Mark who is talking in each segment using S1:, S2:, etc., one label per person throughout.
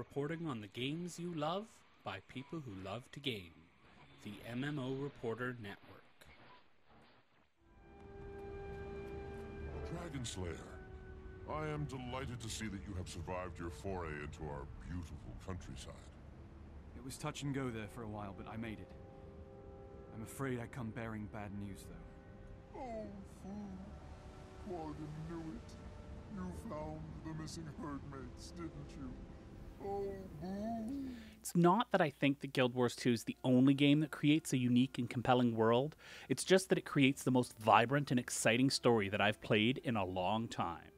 S1: reporting on the games you love by people who love to game. The MMO Reporter Network.
S2: Dragon Slayer, I am delighted to see that you have survived your foray into our beautiful countryside.
S3: It was touch and go there for a while, but I made it. I'm afraid I come bearing bad news, though.
S2: Oh, fool. Morgan knew it. You found the missing herdmates, didn't you? Oh, boo.
S1: It's not that I think that Guild Wars 2 is the only game that creates a unique and compelling world. It's just that it creates the most vibrant and exciting story that I've played in a long time.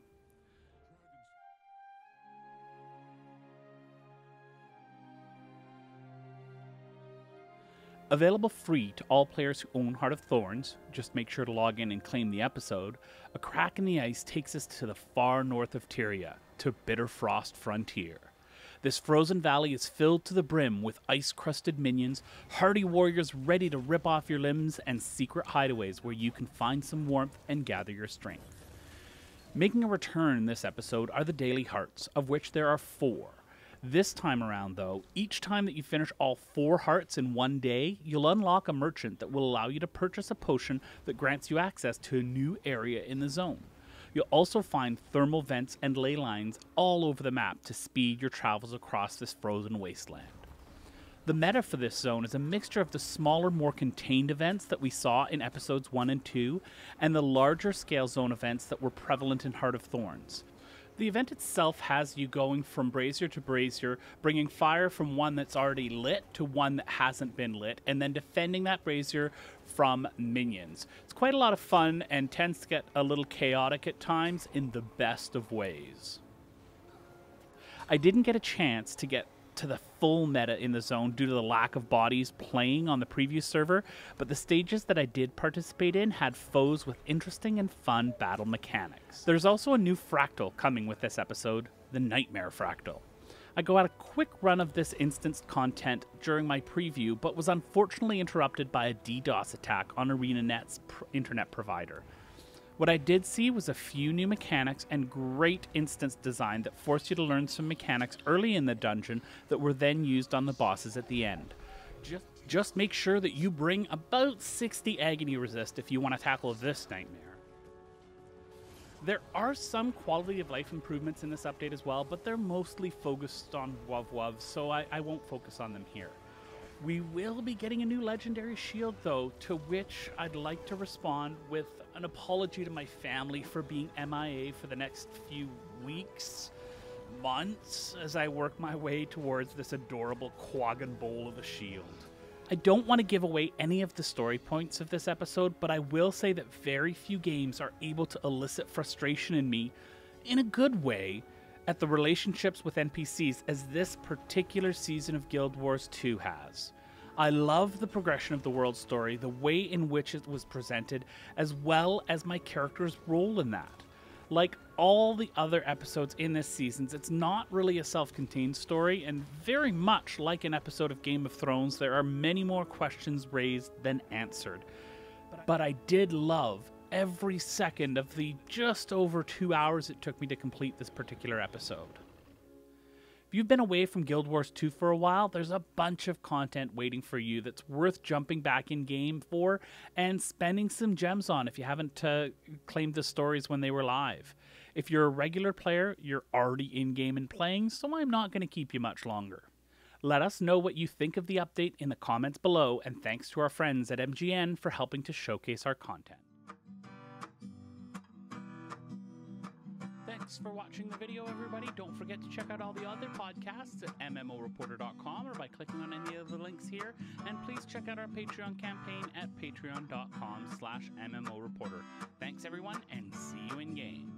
S1: Available free to all players who own Heart of Thorns, just make sure to log in and claim the episode, A Crack in the Ice takes us to the far north of Tyria, to Bitterfrost Frontier. This frozen valley is filled to the brim with ice-crusted minions, hardy warriors ready to rip off your limbs, and secret hideaways where you can find some warmth and gather your strength. Making a return in this episode are the Daily Hearts, of which there are 4. This time around, though, each time that you finish all 4 hearts in one day, you'll unlock a merchant that will allow you to purchase a potion that grants you access to a new area in the zone. You'll also find thermal vents and ley lines all over the map to speed your travels across this frozen wasteland. The meta for this zone is a mixture of the smaller, more contained events that we saw in episodes 1 and 2, and the larger scale zone events that were prevalent in Heart of Thorns. The event itself has you going from brazier to brazier, bringing fire from one that's already lit to one that hasn't been lit, and then defending that brazier from minions. It's quite a lot of fun and tends to get a little chaotic at times in the best of ways. I didn't get a chance to get to the full meta in the zone due to the lack of bodies playing on the previous server, but the stages that I did participate in had foes with interesting and fun battle mechanics. There's also a new fractal coming with this episode, the Nightmare Fractal. I go at a quick run of this instanced content during my preview, but was unfortunately interrupted by a DDoS attack on ArenaNet's internet provider. What I did see was a few new mechanics and great instance design that forced you to learn some mechanics early in the dungeon that were then used on the bosses at the end. Just make sure that you bring about 60 agony resist if you want to tackle this nightmare. There are some quality of life improvements in this update as well, but they're mostly focused on WoW, so I won't focus on them here. We will be getting a new legendary shield, though, to which I'd like to respond with an apology to my family for being MIA for the next few weeks, months, as I work my way towards this adorable Quaggan bowl of a shield. I don't want to give away any of the story points of this episode, but I will say that very few games are able to elicit frustration in me, in a good way, at the relationships with NPCs as this particular season of Guild Wars 2 has. I love the progression of the world story, the way in which it was presented, as well as my character's role in that. Like all the other episodes in this season, it's not really a self-contained story, and very much like an episode of Game of Thrones, there are many more questions raised than answered. But I did love every second of the just over 2 hours it took me to complete this particular episode. If you've been away from Guild Wars 2 for a while, there's a bunch of content waiting for you that's worth jumping back in game for and spending some gems on if you haven't claimed the stories when they were live. If you're a regular player, you're already in game and playing, so I'm not going to keep you much longer. Let us know what you think of the update in the comments below, and thanks to our friends at MGN for helping to showcase our content. Thanks for watching the video, everybody. Don't forget to check out all the other podcasts at MMOreporter.com or by clicking on any of the links here. And please check out our Patreon campaign at patreon.com/MMOreporter. Thanks, everyone, and see you in game.